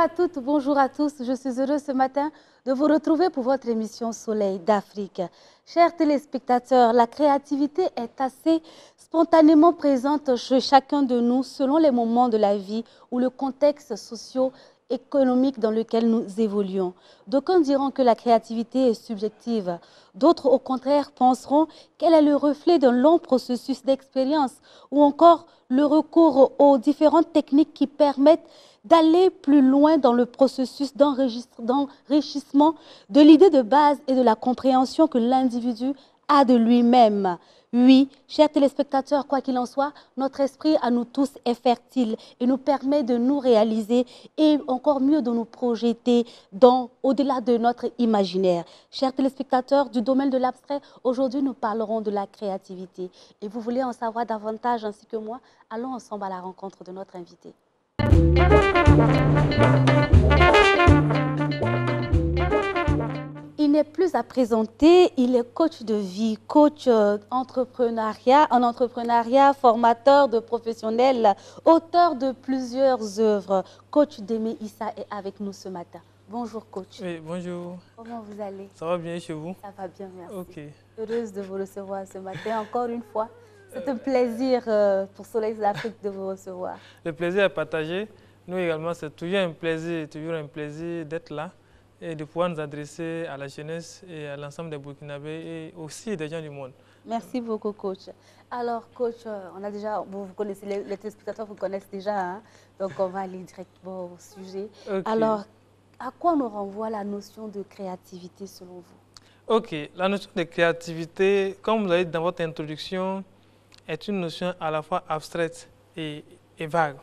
toutes, bonjour à tous. Je suis heureuse ce matin de vous retrouver pour votre émission Soleil d'Afrique. Chers téléspectateurs, la créativité est assez spontanément présente chez chacun de nous selon les moments de la vie ou le contexte socio-économique dans lequel nous évoluons. D'aucuns diront que la créativité est subjective. D'autres, au contraire, penseront qu'elle est le reflet d'un long processus d'expérience ou encore le recours aux différentes techniques qui permettent d'aller plus loin dans le processus d'enrichissement de l'idée de base et de la compréhension que l'individu a de lui-même. Oui, chers téléspectateurs, quoi qu'il en soit, notre esprit à nous tous est fertile et nous permet de nous réaliser et encore mieux de nous projeter au-delà de notre imaginaire. Chers téléspectateurs du domaine de l'abstrait, aujourd'hui nous parlerons de la créativité. Et vous voulez en savoir davantage ainsi que moi? Allons ensemble à la rencontre de notre invité. Il n'est plus à présenter, il est coach de vie, coach en entrepreneuriat, formateur de professionnels, auteur de plusieurs œuvres. Coach Démé Issa est avec nous ce matin. Bonjour coach. Oui, bonjour. Comment vous allez? Ça va bien chez vous? Ça va bien, merci. Ok. Heureuse de vous recevoir ce matin, encore une fois. C'est un plaisir pour Soleil d'Afrique de vous recevoir. Le plaisir est partagé. Nous également, c'est toujours un plaisir d'être là et de pouvoir nous adresser à la jeunesse et à l'ensemble des Burkinabés et aussi des gens du monde. Merci beaucoup, coach. Alors, coach, on a déjà, vous connaissez, les téléspectateurs vous connaissent déjà, hein? Donc on va aller directement au sujet. Okay. Alors, à quoi nous renvoie la notion de créativité selon vous? Ok, la notion de créativité, comme vous l'avez dit dans votre introduction, est une notion à la fois abstraite et vague.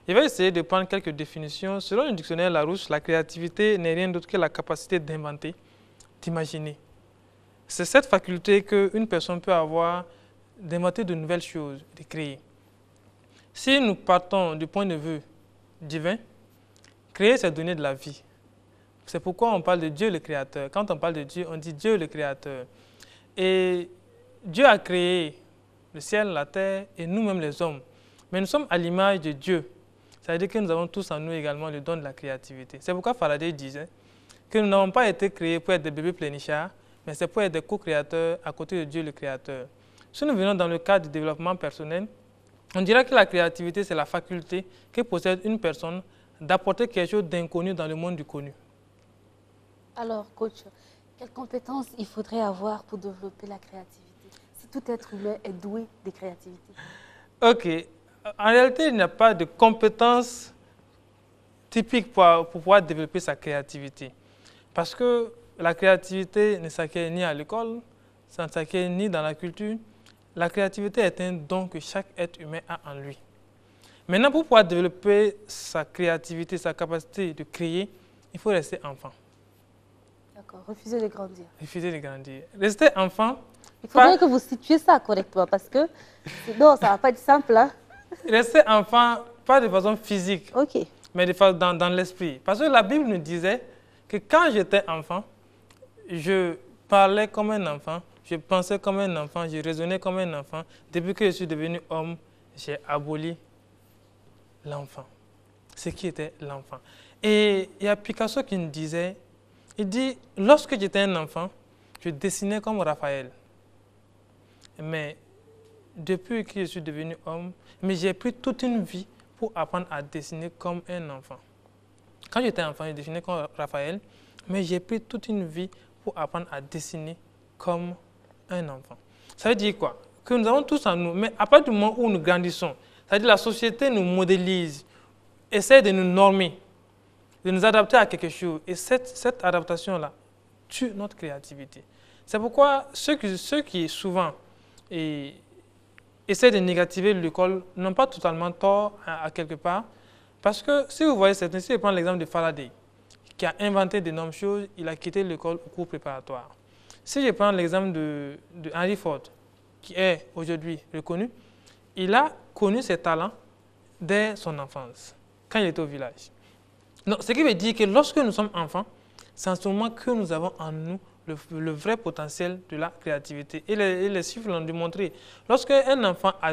Je vais essayer de prendre quelques définitions. Selon le dictionnaire Larousse, la créativité n'est rien d'autre que la capacité d'inventer, d'imaginer. C'est cette faculté qu'une personne peut avoir d'inventer de nouvelles choses, de créer. Si nous partons du point de vue divin, créer, c'est donner de la vie. C'est pourquoi on parle de Dieu le Créateur. Quand on parle de Dieu, on dit Dieu le Créateur. Et Dieu a créé le ciel, la terre et nous-mêmes les hommes. Mais nous sommes à l'image de Dieu. Ça veut dire que nous avons tous en nous également le don de la créativité. C'est pourquoi Faraday disait que nous n'avons pas été créés pour être des bébés plénichards, mais c'est pour être des co-créateurs à côté de Dieu le Créateur. Si nous venons dans le cadre du développement personnel, on dirait que la créativité, c'est la faculté que possède une personne d'apporter quelque chose d'inconnu dans le monde du connu. Alors, coach, quelles compétences il faudrait avoir pour développer la créativité? Si tout être humain est doué de créativité. Ok. En réalité, il n'y a pas de compétences typiques pour pouvoir développer sa créativité. Parce que la créativité ne s'acquiert ni à l'école, ça ne s'acquiert ni dans la culture. La créativité est un don que chaque être humain a en lui. Maintenant, pour pouvoir développer sa créativité, sa capacité de créer, il faut rester enfant. D'accord, refuser de grandir. Refuser de grandir. Rester enfant. Il faudrait que vous situiez ça correctement parce que sinon, ça ne va pas être simple. Hein? Rester enfant, pas de façon physique, okay, mais de façon dans l'esprit. Parce que la Bible nous disait que quand j'étais enfant, je parlais comme un enfant, je pensais comme un enfant, je raisonnais comme un enfant. Depuis que je suis devenu homme, j'ai aboli l'enfant, ce qui était l'enfant. Et il y a Picasso qui nous disait, il dit, lorsque j'étais un enfant, je dessinais comme Raphaël. Mais depuis que je suis devenu homme, j'ai pris toute une vie pour apprendre à dessiner comme un enfant. Quand j'étais enfant, je dessinais comme Raphaël, mais j'ai pris toute une vie pour apprendre à dessiner comme un enfant. Ça veut dire quoi? Que nous avons tous en nous, mais à partir du moment où nous grandissons, c'est-à-dire la société nous modélise, essaie de nous normer, de nous adapter à quelque chose. Et cette adaptation-là tue notre créativité. C'est pourquoi ceux qui souvent essaient de négativer l'école n'ont pas totalement tort à quelque part. Parce que si vous voyez certains, si je prends l'exemple de Faraday, qui a inventé d'énormes choses, il a quitté l'école au cours préparatoire. Si je prends l'exemple de Henry Ford, qui est aujourd'hui reconnu, il a connu ses talents dès son enfance, quand il était au village. Donc, ce qui veut dire que lorsque nous sommes enfants, c'est en ce moment que nous avons en nous le vrai potentiel de la créativité. Et les chiffres l'ont démontré. Lorsque un enfant a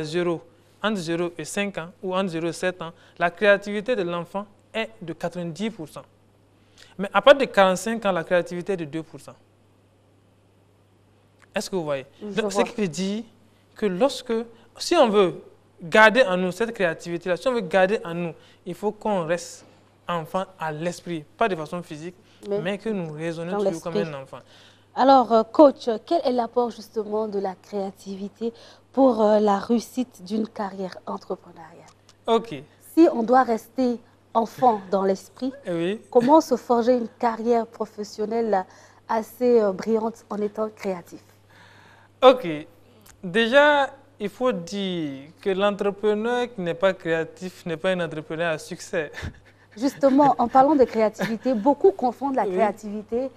entre 0 et 5 ans ou entre 0 et 7 ans, la créativité de l'enfant est de 90%. Mais à partir de 45 ans, la créativité est de 2%. Est-ce que vous voyez? Donc, ce qui dit que si on veut garder en nous cette créativité-là, si on veut garder en nous, il faut qu'on reste enfant à l'esprit, pas de façon physique, mais que nous raisonnons toujours comme un enfant. Alors, coach, quel est l'apport justement de la créativité pour la réussite d'une carrière entrepreneuriale? Ok. Si on doit rester enfant dans l'esprit, comment se forger une carrière professionnelle assez brillante en étant créatif? Ok. Déjà, il faut dire que l'entrepreneur qui n'est pas créatif n'est pas un entrepreneur à succès. Justement, en parlant de créativité, beaucoup confondent la créativité.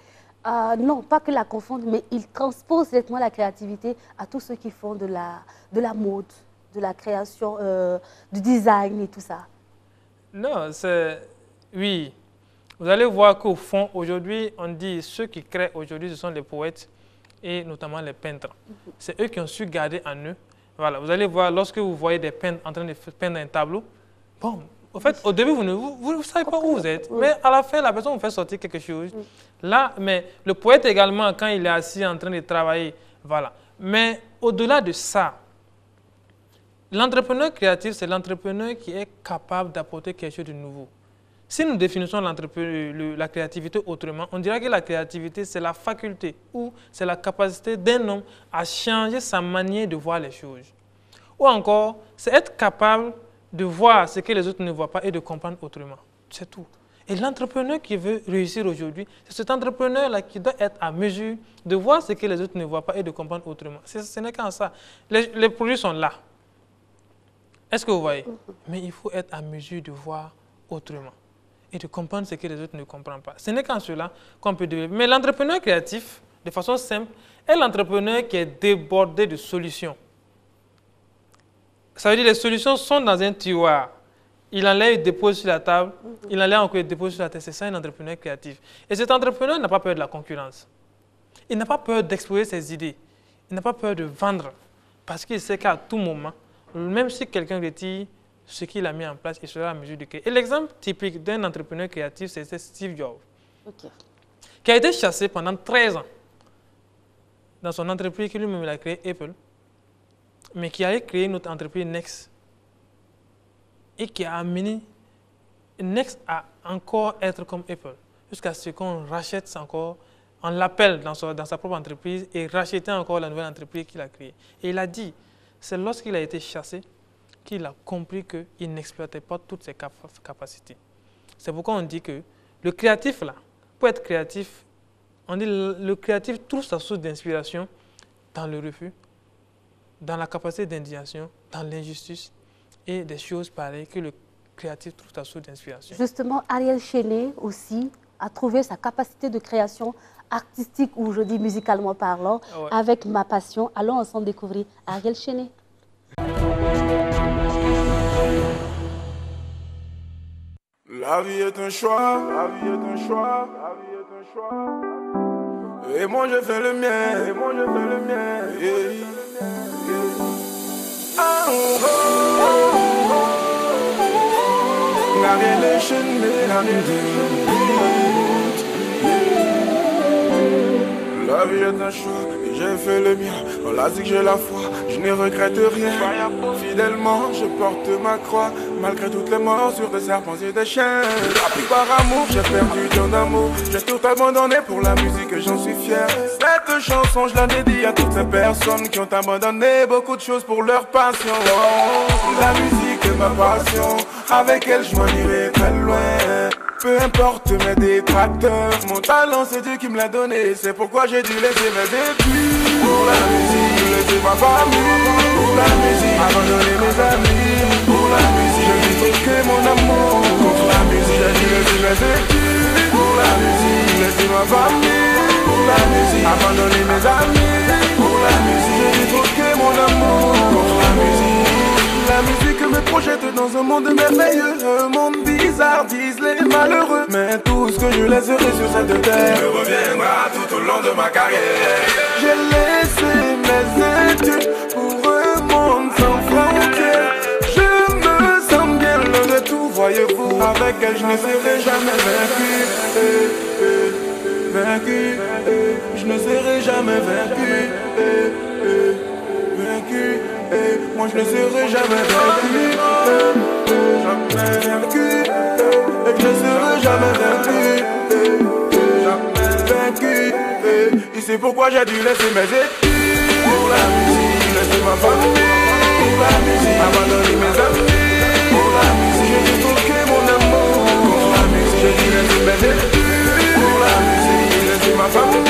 Non, pas que la confondent, mais ils transposent directement la créativité à tous ceux qui font de la mode, de la création, du design et tout ça. Non, oui. Vous allez voir qu'au fond, aujourd'hui, on dit ceux qui créent aujourd'hui, ce sont les poètes et notamment les peintres. C'est eux qui ont su garder en eux. Voilà, vous allez voir, lorsque vous voyez des peintres en train de peindre un tableau, bon, en fait, au début, vous ne savez pas où vous êtes, mais à la fin, la personne vous fait sortir quelque chose. Là, mais le poète également, quand il est assis en train de travailler, voilà. Mais au-delà de ça, l'entrepreneur créatif, c'est l'entrepreneur qui est capable d'apporter quelque chose de nouveau. Si nous définissons la créativité autrement, on dirait que la créativité, c'est la faculté ou c'est la capacité d'un homme à changer sa manière de voir les choses. Ou encore, c'est être capable de voir ce que les autres ne voient pas et de comprendre autrement. C'est tout. Et l'entrepreneur qui veut réussir aujourd'hui, c'est cet entrepreneur-là qui doit être à mesure de voir ce que les autres ne voient pas et de comprendre autrement. Ce n'est qu'en ça. Les produits sont là. Est-ce que vous voyez? Mais il faut être à mesure de voir autrement et de comprendre ce que les autres ne comprennent pas. Ce n'est qu'en cela qu'on peut développer. Mais l'entrepreneur créatif, de façon simple, est l'entrepreneur qui est débordé de solutions. Ça veut dire que les solutions sont dans un tiroir. Il enlève, il dépose sur la table, il enlève encore, il dépose sur la table. C'est ça un entrepreneur créatif. Et cet entrepreneur n'a pas peur de la concurrence. Il n'a pas peur d'exposer ses idées. Il n'a pas peur de vendre. Parce qu'il sait qu'à tout moment, même si quelqu'un retire ce qu'il a mis en place, il sera à mesure de créer. Et l'exemple typique d'un entrepreneur créatif, c'est Steve Jobs, qui a été chassé pendant 13 ans dans son entreprise qui lui-même a créé Apple, mais qui a créé une autre entreprise, Next, et qui a amené Next à encore être comme Apple, jusqu'à ce qu'on rachète encore, on l'appelle dans sa propre entreprise et racheter encore la nouvelle entreprise qu'il a créée. Et il a dit, c'est lorsqu'il a été chassé qu'il a compris qu'il n'exploitait pas toutes ses capacités. C'est pourquoi on dit que le créatif, là, pour être créatif, on dit le créatif trouve sa source d'inspiration dans le refus, dans la capacité d'indignation, dans l'injustice et des choses pareilles que le créatif trouve sa source d'inspiration. Justement, Ariel Chéné aussi a trouvé sa capacité de création artistique, ou je dis musicalement parlant, avec Ma Passion. Allons ensemble découvrir Ariel Chéné. La vie est un choix, la vie est un choix, la vie est un choix. Et moi je fais le mien, et moi je fais le mien. Yeah. Ah, oh, oh, oh, oh. Ariel Chéné, Ariel Chéné. La vie est un choix. J'ai fait le mien, on l'a dit que j'ai la foi, je ne regrette rien. Fidèlement, je porte ma croix, malgré toutes les morts sur des serpents et des chiens. Par amour, j'ai perdu ton amour, j'ai tout abandonné pour la musique et j'en suis fier. Cette chanson, je la dédie à toutes ces personnes qui ont abandonné beaucoup de choses pour leur passion. La musique est ma passion, avec elle je m'en irai très loin. Peu importe mes détracteurs, mon talent c'est Dieu qui me l'a donné. C'est pourquoi j'ai dû laisser mes débuts pour la musique, laisser ma famille pour la musique, abandonner mes amis pour la musique. Je dis troquer mon amour pour la musique. J'ai dû laisser mes études pour la musique, laisser ma famille pour la musique, abandonner mes amis pour la musique. J'ai dû troquer mon amour pour la musique. La musique me projette dans un monde merveilleux, un monde bizarre, disent les malheureux. Mais tout ce que je laisserai sur cette terre me reviendra tout au long de ma carrière. J'ai laissé mes études pour un monde sans frontières. Je me sens bien loin de tout, voyez-vous. Avec avec elle, je ne serai jamais vaincu. Vaincu, je ne serai jamais vaincu. Vaincu, moi je ne serai jamais vaincu. Jamais vaincu, et je ne serai jamais vaincu. Jamais vaincu, et c'est pourquoi j'ai dû laisser mes études pour la musique, laisser ma famille pour la musique, abandonner mes amis pour la musique. J'ai dû stocker mon amour pour la musique, j'ai dû laisser mes études pour la musique, laisser ma famille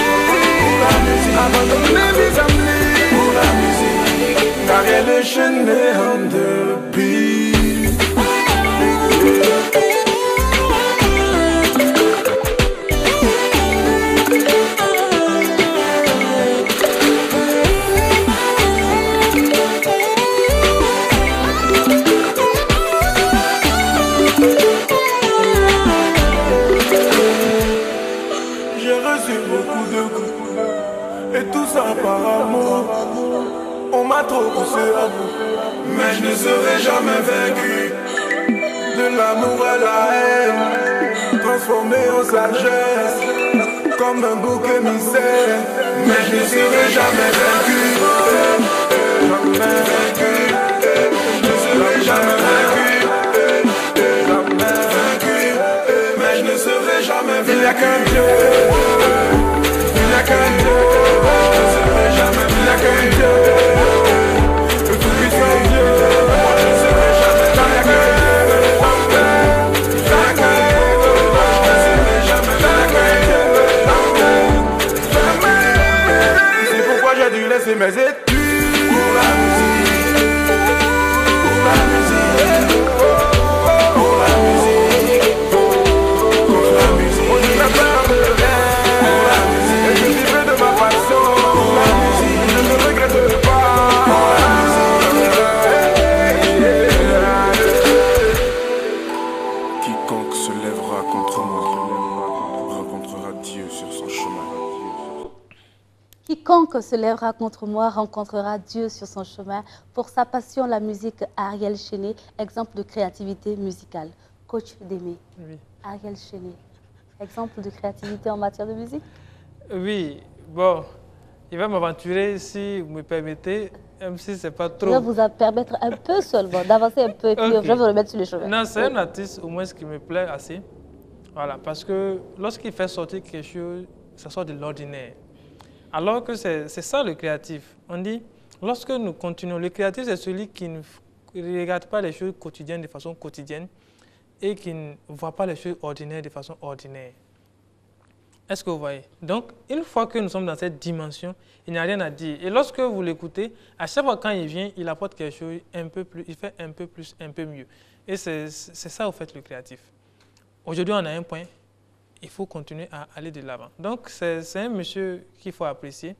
pour la musique, abandonner mes amis pour la musique. Car elle est chaînée on the beat. Par amour, on m'a trop poussé à bout, mais je ne serai jamais vaincu. De l'amour à la haine, transformé en sagesse, comme un bouc émissaire, mais je ne serai jamais vaincu. Jamais vaincu, je ne serai jamais vaincu. Jamais vaincu, mais je ne serai jamais vaincu. Il n'y a qu'un Dieu, il n'y a qu'un Dieu. Il n'y a qu'un Dieu, le tout puissant Dieu. Moi je ne serai jamais, il n'y a qu'un Dieu. Il n'y a qu'un Dieu, je ne serai jamais, il n'y a qu'un Dieu. Jamais. C'est pourquoi j'ai dû laisser mes études pour la musique. Pour la musique. Pour la musique. Pour la musique. Moi je n'ai pas de rêve. Pour la musique. Et je vivrai de ma passion. Quiconque se lèvera contre moi rencontrera Dieu sur son chemin. Quiconque se lèvera contre moi rencontrera Dieu sur son chemin. Pour sa passion, la musique, Ariel Chéné, exemple de créativité musicale. Coach d'Aimé, oui. Ariel Chéné, exemple de créativité en matière de musique? Oui, bon. Il va m'aventurer, si vous me permettez, même si ce n'est pas trop. Je vais vous permettre un peu seulement, d'avancer un peu, et puis je vais vous remettre sur le chemin. Non, c'est un artiste, au moins, qui me plaît assez. Voilà, parce que lorsqu'il fait sortir quelque chose, ça sort de l'ordinaire. Alors que c'est ça le créatif. On dit, lorsque nous continuons, le créatif, c'est celui qui ne regarde pas les choses quotidiennes de façon quotidienne et qui ne voit pas les choses ordinaires de façon ordinaire. Est-ce que vous voyez? Donc, une fois que nous sommes dans cette dimension, il n'y a rien à dire. Et lorsque vous l'écoutez, à chaque fois quand il vient, il apporte quelque chose un peu plus, il fait un peu plus, un peu mieux. Et c'est ça, au fait, le créatif. Aujourd'hui, on a un point, il faut continuer à aller de l'avant. Donc, c'est un monsieur qu'il faut apprécier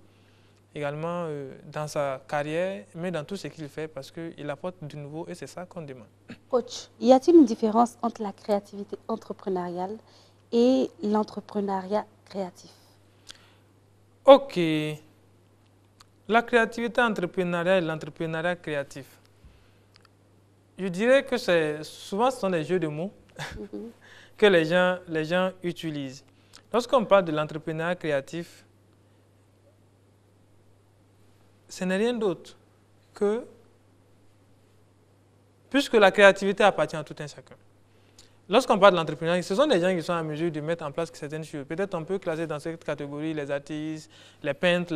également dans sa carrière, mais dans tout ce qu'il fait, parce qu'il apporte du nouveau et c'est ça qu'on demande. Coach, y a-t-il une différence entre la créativité entrepreneuriale et l'entrepreneuriat créatif? Ok. La créativité entrepreneuriale et l'entrepreneuriat créatif. Je dirais que souvent ce sont des jeux de mots que les gens utilisent. Lorsqu'on parle de l'entrepreneuriat créatif, ce n'est rien d'autre que, puisque la créativité appartient à tout un chacun. Lorsqu'on parle de l'entrepreneuriat, ce sont des gens qui sont en mesure de mettre en place certaines choses. Peut-être on peut classer dans cette catégorie les artistes, les peintres,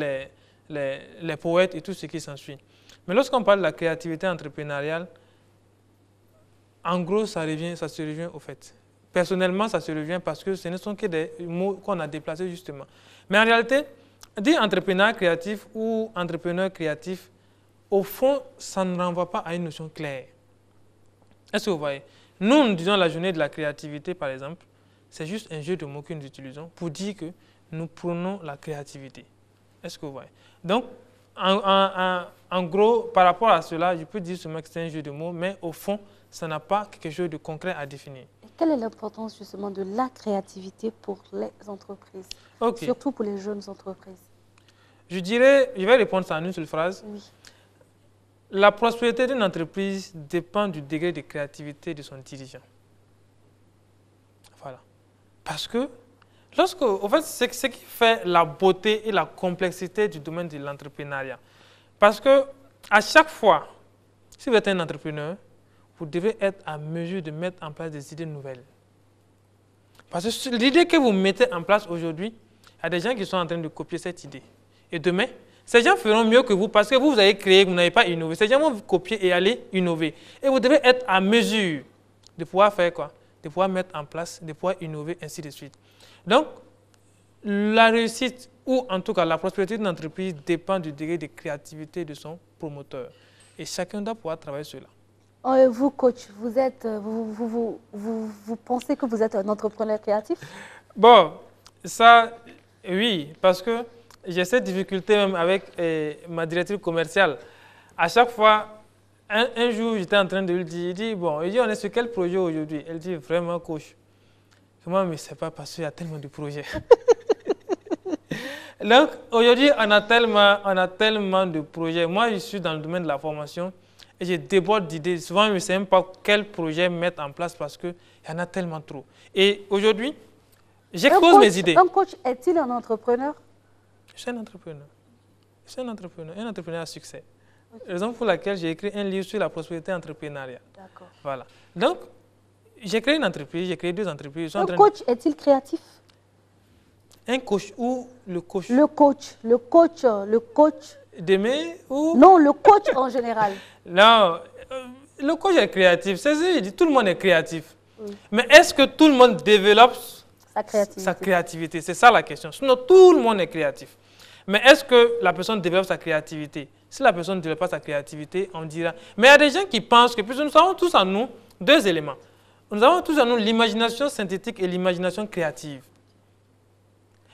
les poètes et tout ce qui s'ensuit. Mais lorsqu'on parle de la créativité entrepreneuriale, en gros, ça se revient au fait. Personnellement, ça se revient parce que ce ne sont que des mots qu'on a déplacés justement. Mais en réalité, dire entrepreneur créatif ou entrepreneur créatif, au fond, ça ne renvoie pas à une notion claire. Est-ce que vous voyez? Nous disons la journée de la créativité, par exemple, c'est juste un jeu de mots que nous utilisons pour dire que nous prenons la créativité. Est-ce que vous voyez? Donc, en gros, par rapport à cela, je peux dire seulement que c'est un jeu de mots, mais au fond, ça n'a pas quelque chose de concret à définir. Et quelle est l'importance justement de la créativité pour les entreprises, surtout pour les jeunes entreprises? Je dirais, je vais répondre à une seule phrase. Oui. La prospérité d'une entreprise dépend du degré de créativité de son dirigeant. Voilà. Parce que, en fait, c'est ce qui fait la beauté et la complexité du domaine de l'entrepreneuriat. Parce que, à chaque fois, si vous êtes un entrepreneur, vous devez être à mesure de mettre en place des idées nouvelles. Parce que l'idée que vous mettez en place aujourd'hui, il y a des gens qui sont en train de copier cette idée. Et demain, ces gens feront mieux que vous parce que vous avez créé, vous n'avez pas innové. Ces gens vont vous copier et aller innover. Et vous devez être à mesure de pouvoir faire quoi? De pouvoir mettre en place, de pouvoir innover, ainsi de suite. Donc, la réussite ou en tout cas la prospérité d'une entreprise dépend du degré de créativité de son promoteur. Et chacun doit pouvoir travailler sur cela. Vous, coach, vous pensez que vous êtes un entrepreneur créatif? Bon, ça, oui, parce que j'ai cette difficulté même avec ma directrice commerciale. À chaque fois, un jour, j'étais en train de lui dire, on est sur quel projet aujourd'hui? Elle dit, vraiment, coach. Moi, mais c'est pas parce qu'il y a tellement de projets. Donc, aujourd'hui, on a tellement de projets. Moi, je suis dans le domaine de la formation et je déborde d'idées. Souvent, je ne sais même pas quel projet mettre en place parce qu'il y en a tellement trop. Et aujourd'hui, j'expose mes idées. Un coach est-il un entrepreneur? Je suis un entrepreneur. Je suis un entrepreneur à succès. Okay. Raison pour laquelle j'ai écrit un livre sur la prospérité entrepreneuriale. D'accord. Voilà. Donc, j'ai créé une entreprise, j'ai créé 2 entreprises. Un coach est-il créatif? Un coach ou le coach? Le coach. Demain ou? Non, le coach en général. Non, le coach est créatif. C'est ça, je dis, tout le monde est créatif. Oui. Mais est-ce que tout le monde développe sa créativité? C'est ça la question. Sinon, tout le monde est créatif. Mais est-ce que la personne développe sa créativité? Si la personne ne développe pas sa créativité, on dira... Mais il y a des gens qui pensent que, puisque nous avons tous en nous 2 éléments. Nous avons tous en nous l'imagination synthétique et l'imagination créative.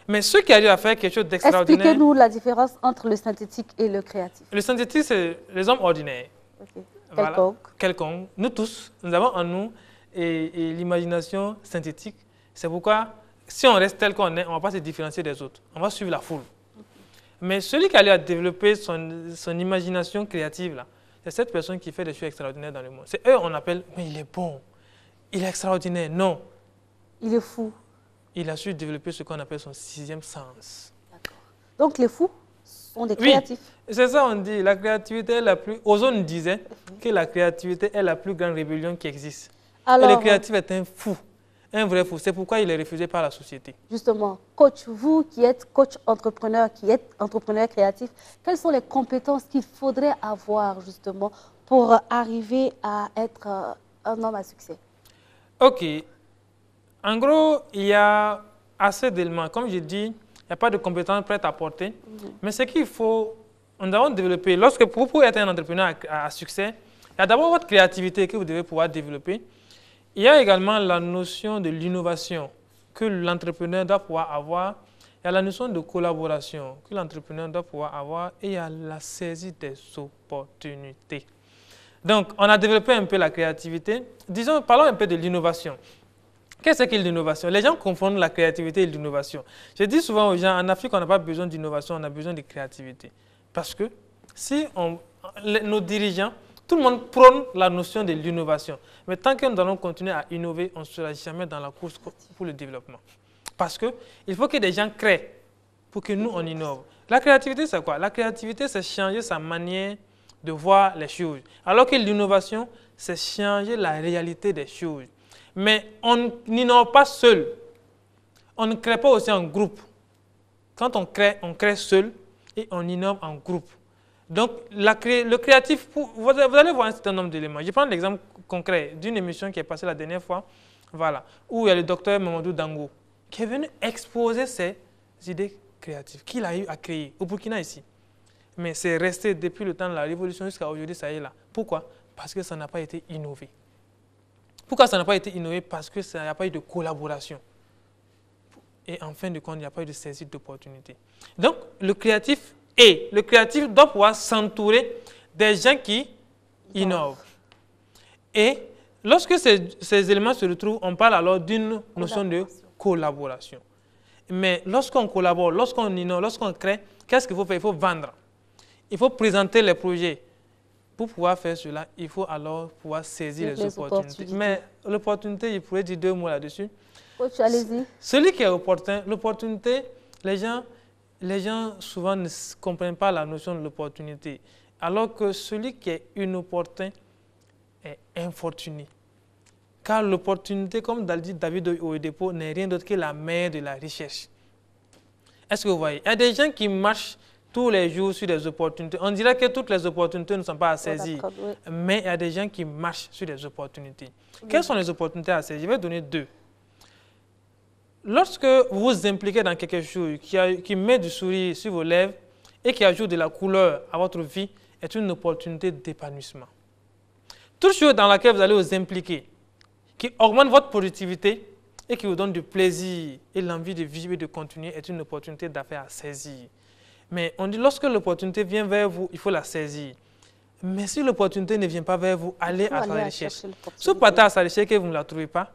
Mais ceux qui arrivent à faire quelque chose d'extraordinaire... Expliquez-nous la différence entre le synthétique et le créatif. Le synthétique, c'est les hommes ordinaires. Okay. Voilà. Quelconque. Nous tous, nous avons en nous et l'imagination synthétique. C'est pourquoi, si on reste tel qu'on est, on ne va pas se différencier des autres. On va suivre la foule. Mais celui qui a développé son imagination créative, là, c'est cette personne qui fait des choses extraordinaires dans le monde. C'est eux on appelle, mais il est bon, il est extraordinaire. Non. Il est fou. Il a su développer ce qu'on appelle son 6e sens. D'accord. Donc les fous sont des créatifs. Oui, c'est ça on dit. La créativité est la plus... Ozone disait que la créativité est la plus grande rébellion qui existe. Alors, et le créatif est un fou. Un vrai fou. C'est pourquoi il est refusé par la société. Justement, coach, vous qui êtes coach entrepreneur, qui êtes entrepreneur créatif, quelles sont les compétences qu'il faudrait avoir justement pour arriver à être un homme à succès? Ok. En gros, il y a assez d'éléments. Comme je dis, il n'y a pas de compétences prêtes à porter. Mais ce qu'il faut, nous avons développé, lorsque pour être un entrepreneur à succès, il y a d'abord votre créativité que vous devez pouvoir développer. Il y a également la notion de l'innovation que l'entrepreneur doit pouvoir avoir. Il y a la notion de collaboration que l'entrepreneur doit pouvoir avoir. Et il y a la saisie des opportunités. Donc, on a développé un peu la créativité. Disons, parlons un peu de l'innovation. Qu'est-ce que l'innovation? Les gens confondent la créativité et l'innovation. Je dis souvent aux gens, en Afrique, on n'a pas besoin d'innovation, on a besoin de créativité. Parce que si nos dirigeants, tout le monde prône la notion de l'innovation. Mais tant que nous allons continuer à innover, on ne sera jamais dans la course pour le développement. Parce qu'il faut que des gens créent pour que nous, on innove. La créativité, c'est quoi? La créativité, c'est changer sa manière de voir les choses. Alors que l'innovation, c'est changer la réalité des choses. Mais on n'innove pas seul. On ne crée pas aussi en groupe. Quand on crée seul et on innove en groupe. Donc, le créatif, vous allez voir un certain nombre d'éléments. Je prends l'exemple concret d'une émission qui est passée la dernière fois, voilà, où il y a le docteur Mamadou Dango qui est venu exposer ses idées créatives qu'il a eu à créer au Burkina ici. Mais c'est resté depuis le temps de la Révolution jusqu'à aujourd'hui, ça y est là. Pourquoi? Parce que ça n'a pas été innové. Pourquoi ça n'a pas été innové? Parce que ça n'a pas eu de collaboration. Et en fin de compte, il n'y a pas eu de saisie d'opportunité. Donc, le créatif doit pouvoir s'entourer des gens qui innovent. Et lorsque ces éléments se retrouvent, on parle alors d'une notion de collaboration. Mais lorsqu'on collabore, lorsqu'on innove, lorsqu'on crée, qu'est-ce qu'il faut faire? Il faut vendre. Il faut présenter les projets. Pour pouvoir faire cela, il faut alors pouvoir saisir les opportunités. Mais l'opportunité, il pourrait dire 2 mots là-dessus. Coach, allez-y. Celui qui est opportun, l'opportunité, les gens souvent ne comprennent pas la notion de l'opportunité. Alors que celui qui est inopportun est infortuné. Car l'opportunité, comme dit David Oyedepo, n'est rien d'autre que la mère de la recherche. Est-ce que vous voyez? Il y a des gens qui marchent tous les jours sur des opportunités. On dirait que toutes les opportunités ne sont pas à saisir. Oui. Mais il y a des gens qui marchent sur des opportunités. Oui. Quelles sont les opportunités à saisir? Je vais donner 2. Lorsque vous vous impliquez dans quelque chose qui met du sourire sur vos lèvres et qui ajoute de la couleur à votre vie, est une opportunité d'épanouissement. Toute chose dans laquelle vous allez vous impliquer, qui augmente votre productivité et qui vous donne du plaisir et l'envie de vivre et de continuer, est une opportunité d'affaires à saisir. Mais on dit lorsque l'opportunité vient vers vous, il faut la saisir. Mais si l'opportunité ne vient pas vers vous, allez à sa recherche. Si vous partez à sa recherche et que vous ne la trouvez pas,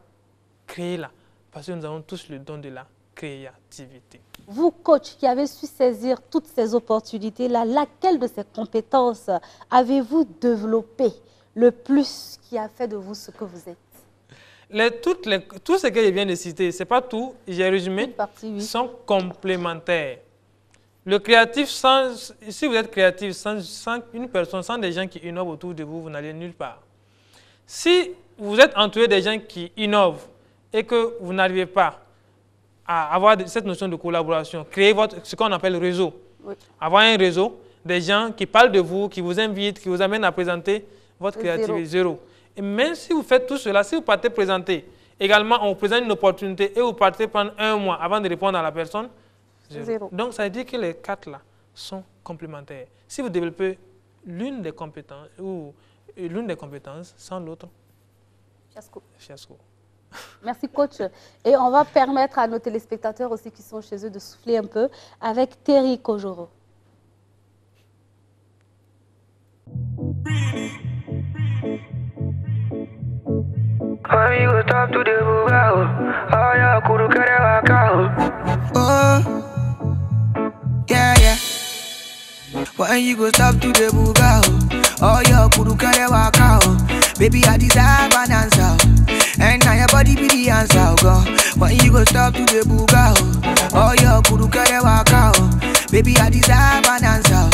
créez-la. Parce que nous avons tous le don de la créativité. Vous, coach, qui avez su saisir toutes ces opportunités-là, laquelle de ces compétences avez-vous développé le plus qui a fait de vous ce que vous êtes? Tout ce que je viens de citer, ce n'est pas tout, j'ai résumé, oui. sont complémentaires. Le créatif, si vous êtes créatif, sans une personne, sans des gens qui innovent autour de vous, vous n'allez nulle part. Si vous êtes entouré des gens qui innovent et que vous n'arrivez pas à avoir cette notion de collaboration, créer ce qu'on appelle le réseau. Oui. Avoir un réseau, des gens qui parlent de vous, qui vous invitent, qui vous amènent à présenter votre créativité, zéro. Et même si vous faites tout cela, si vous partez présenter, également on vous présente une opportunité et vous partez prendre 1 mois avant de répondre à la personne, zéro. Donc ça veut dire que les 4 là sont complémentaires. Si vous développez l'une des compétences sans l'autre, fiasco. Merci coach. Et on va permettre à nos téléspectateurs aussi qui sont chez eux de souffler un peu avec Terry Kojoro. When you go stop to the buga, oh your kudu kare waka, baby I deserve an answer, and now your body be the answer, go. When you go stop to the buga, oh your kudu kare waka, baby I deserve an answer,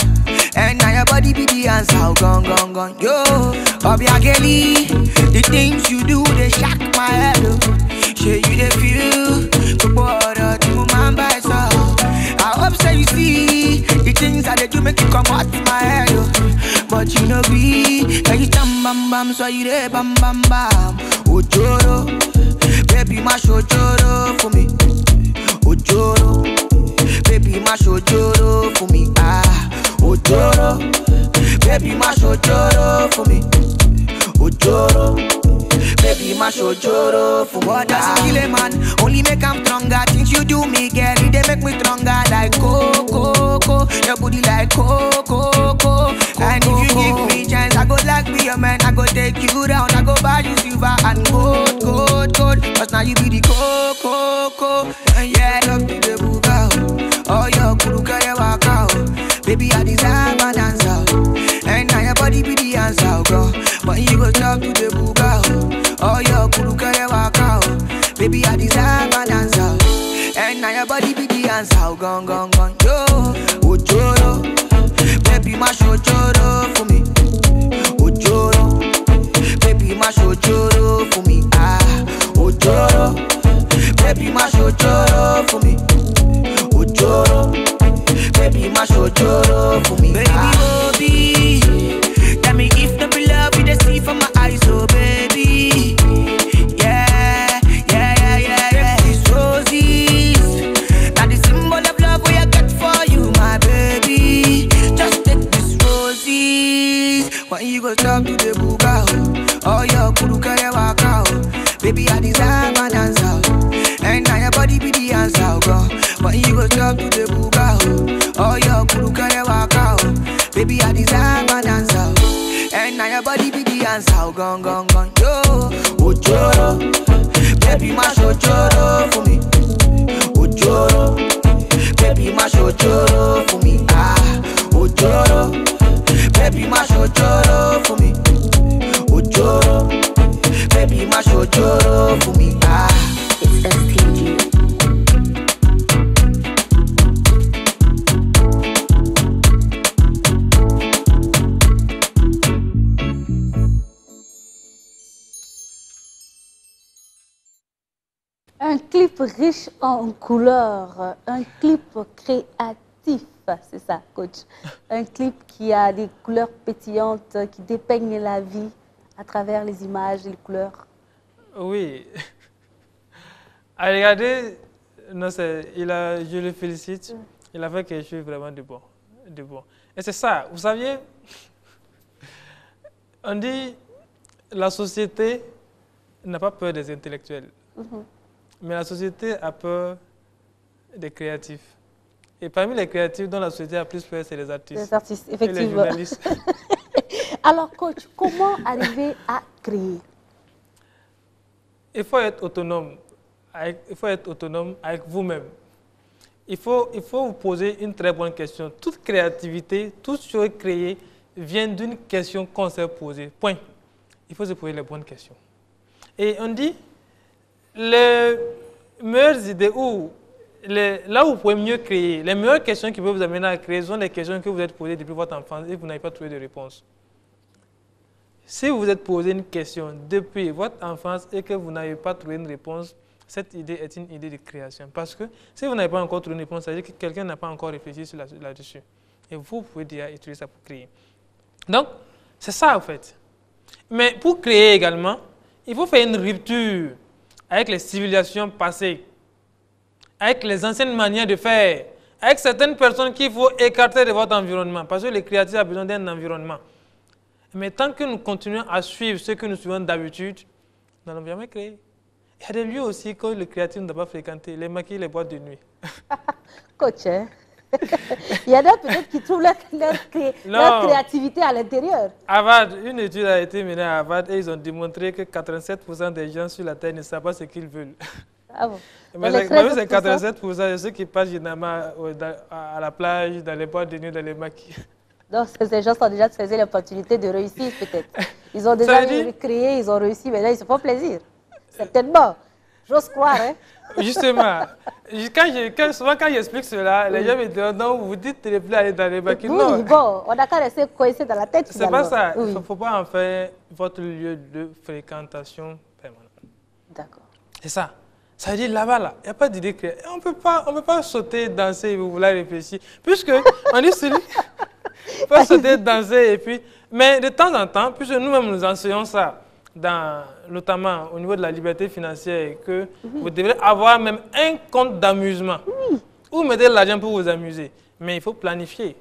and now your body be the answer, gone. Yo, Obiageli, the things you do they shock my head, shey you they feel, but to man by so. I hope so you see the things that they do make you come out my head, but you know be like you bam bam, so you there bam bam bam. Ojoro, baby mash ojoro for me. Ojoro, baby mash ojoro for me. Ah, ojoro, baby mash ojoro for me. Ojoro, baby mash ojoro for me. What does kill a man? Only make him stronger. Things you do me, girl, they make me stronger. Like coco, your booty like coco. And if you give me chance, I go like be your man. I go take you down. I go buy you silver and gold. Cause now you be the coco. And yeah, love to the buga. Oh, your kuru kare waka. Baby, I deserve an answer. And now your body be the answer, girl. But you go talk to the buga. Oh, your kuru kare waka. Baby, I deserve an answer. And now your body be the answer, gone. Yo, ojoro, baby, mash ojoro for me. Ojoro, baby, mash ojoro for me. Ah, ojoro, baby, mash ojoro for me. Ojoro, baby, mash ojoro for me. Baby, tell me if the love you see from my eyes, oh baby. When you go talk to the buga, oh your kuru kare waka, baby I deserve an answer, and now your body be the answer, girl. When you go talk to the buga, oh your kuru kare waka, baby I deserve an answer, and now your body be the answer, gone. Yo, ojoro, baby mash ojoro for me. Ojoro, baby mash ojoro for me. Ah, ojoro. Baby, mash ojoro for me. Ojoro, baby, mash ojoro for me. Ah, it's ST. clip riche en couleurs, un clip créatif, c'est ça, coach. Un clip qui a des couleurs pétillantes, qui dépeignent la vie à travers les images et les couleurs. Oui. À regarder, non, je le félicite. Il a fait quelque chose vraiment de bon. Et c'est ça, vous saviez, on dit la société n'a pas peur des intellectuels, mais la société a peur des créatifs. Et parmi les créatifs dont la société a plus peur, c'est les artistes. Les artistes, effectivement. Et les journalistes. Alors, coach, comment arriver à créer? Il faut être autonome. Il faut être autonome avec vous-même. Il faut vous poser une très bonne question. Toute créativité, toute chose créée vient d'une question qu'on s'est posée. Point. Il faut se poser les bonnes questions. Et on dit, les meilleures idées ou là où vous pouvez mieux créer, les meilleures questions qui peuvent vous amener à créer sont les questions que vous êtes posées depuis votre enfance et vous n'avez pas trouvé de réponse. Si vous vous êtes posé une question depuis votre enfance et que vous n'avez pas trouvé une réponse, cette idée est une idée de création. Parce que si vous n'avez pas encore trouvé une réponse, ça veut dire que quelqu'un n'a pas encore réfléchi là-dessus. Et vous pouvez déjà utiliser ça pour créer. Donc, c'est ça en fait. Mais pour créer également, il faut faire une rupture avec les civilisations passées, avec les anciennes manières de faire, avec certaines personnes qu'il faut écarter de votre environnement. Parce que le créatif a besoin d'un environnement. Mais tant que nous continuons à suivre ce que nous suivons d'habitude, nous n'allons jamais créer. Il y a des lieux aussi que le créatif ne doit pas fréquenter, les maquis, les boîtes de nuit. Coach, hein? Il y en a peut-être qui trouvent leur créativité à l'intérieur. Harvard, une étude a été menée à Harvard et ils ont démontré que 87% des gens sur la Terre ne savent pas ce qu'ils veulent. Ah bon? Mais c'est 87% de ceux qui passent généralement à la plage, dans les boîtes de nuit, dans les maquis. Donc, ces gens ont déjà saisi l'opportunité de réussir, peut-être. Ils ont déjà créé, ils ont réussi, mais là, ils se font plaisir. Certainement. J'ose croire, hein? Justement. Souvent, quand j'explique cela, les gens me disent non, vous dites ne plus aller dans les maquis. Oui, non. bon, on n'a qu'à rester coincé dans la tête. C'est pas ça. Il ne faut pas en faire votre lieu de fréquentation permanente. D'accord. C'est ça. Ça veut dire là-bas, il n'y a pas d'idée que on peut pas sauter, danser et vous voulez réfléchir. Puisque on dit celui on peut sauter, danser et puis. Mais de temps en temps, puisque nous-mêmes nous enseignons ça, notamment au niveau de la liberté financière, que vous devrez avoir même un compte d'amusement. Où vous mettez l'argent pour vous amuser. Mais il faut planifier.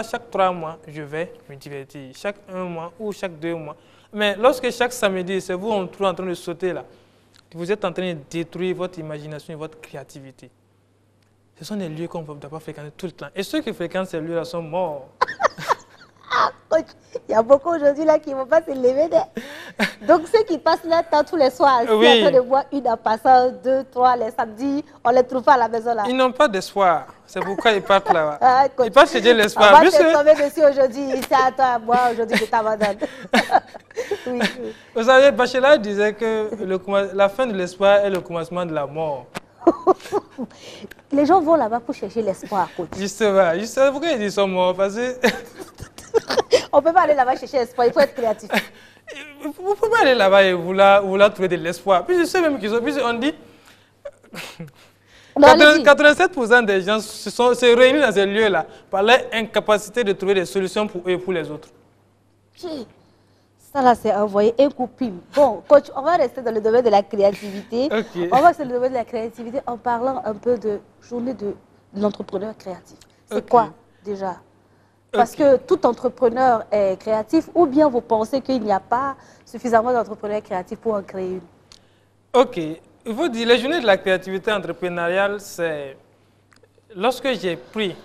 Chaque 3 mois, je vais me divertir. Chaque 1 mois ou chaque 2 mois. Mais lorsque chaque samedi, c'est vous en train de sauter là, vous êtes en train de détruire votre imagination et votre créativité. Ce sont des lieux qu'on ne doit pas fréquenter tout le temps. Et ceux qui fréquentent ces lieux-là sont morts. Il y a beaucoup aujourd'hui là qui ne vont pas se lever. Donc ceux qui passent là tous les soirs, en train de boire une en passant, 2, 3 les samedis, on ne les trouve pas à la maison là. Ils n'ont pas d'espoir. C'est pourquoi ils partent là-bas. Ils partent chercher l'espoir. On va te tomber dessus aujourd'hui. C'est à toi, moi aujourd'hui je t'abandonne. Oui. Vous savez, Bachelard disait que la fin de l'espoir est le commencement de la mort. Les gens vont là-bas pour chercher l'espoir, coach. Justement, pourquoi ils sont morts? Parce que on ne peut pas aller là-bas chercher l'espoir, il faut être créatif. Vous ne pouvez pas aller là-bas et vouloir trouver de l'espoir. Puis je sais même qu'ils ont. Puis on dit 87% des gens se réunissent dans ces lieux-là par leur incapacité de trouver des solutions pour eux et pour les autres. Ça là, c'est envoyé un coup pile. Bon, coach, on va rester dans le domaine de la créativité. Okay. On va rester dans le domaine de la créativité en parlant un peu de journée de l'entrepreneur créatif. C'est quoi déjà? Parce que tout entrepreneur est créatif, ou bien vous pensez qu'il n'y a pas suffisamment d'entrepreneurs créatifs pour en créer une? Ok. Il faut dire, les journées de la créativité entrepreneuriale, c'est... Lorsque j'ai pris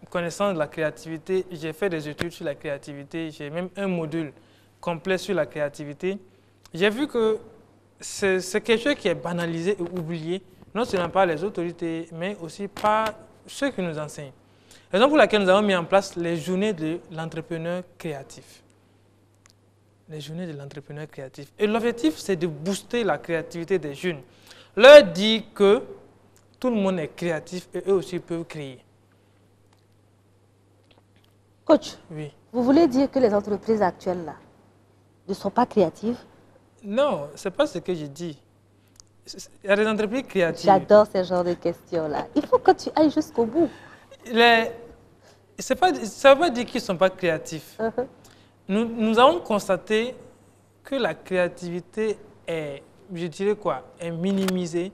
connaissance de la créativité, j'ai fait des études sur la créativité, j'ai même un module complet sur la créativité. J'ai vu que c'est quelque chose qui est banalisé et oublié, non seulement par les autorités, mais aussi par ceux qui nous enseignent. Raison pour laquelle nous avons mis en place les journées de l'entrepreneur créatif. Les journées de l'entrepreneur créatif. Et l'objectif, c'est de booster la créativité des jeunes. Leur dire que tout le monde est créatif et eux aussi peuvent créer. Coach, oui. Vous voulez dire que les entreprises actuelles là ne sont pas créatives? Non, ce n'est pas ce que je dis. Il y a des entreprises créatives. J'adore ce genre de questions-là. Il faut que tu ailles jusqu'au bout. Ça ne veut pas dire qu'ils ne sont pas créatifs. Nous avons constaté que la créativité est, je dirais quoi, est minimisée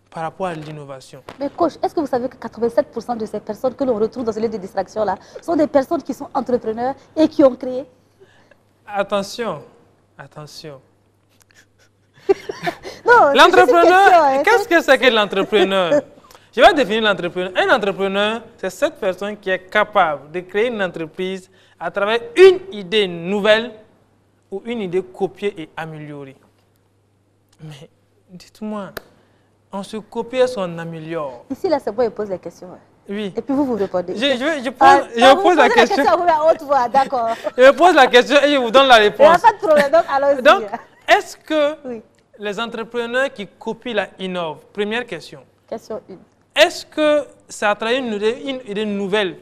par rapport à l'innovation. Mais coach, est-ce que vous savez que 87% de ces personnes que l'on retrouve dans ce lieu de distraction-là sont des personnes qui sont entrepreneurs et qui ont créé? Attention, attention. L'entrepreneur, qu'est-ce que c'est que l'entrepreneur? Je vais définir l'entrepreneur. Un entrepreneur, c'est cette personne qui est capable de créer une entreprise à travers une idée nouvelle ou une idée copiée et améliorée. Mais dites-moi, on se copie et on améliore. Ici, là, c'est bon, il pose les questions. Oui. Et puis vous répondez. Je pose la question. À haute voix, d'accord. Je pose la question et je vous donne la réponse. Il n'y a pas de problème, donc allons-y. Donc, est-ce que les entrepreneurs qui copient la innovent? Première question. Question 1. Est-ce que ça a travers une idée nouvelle?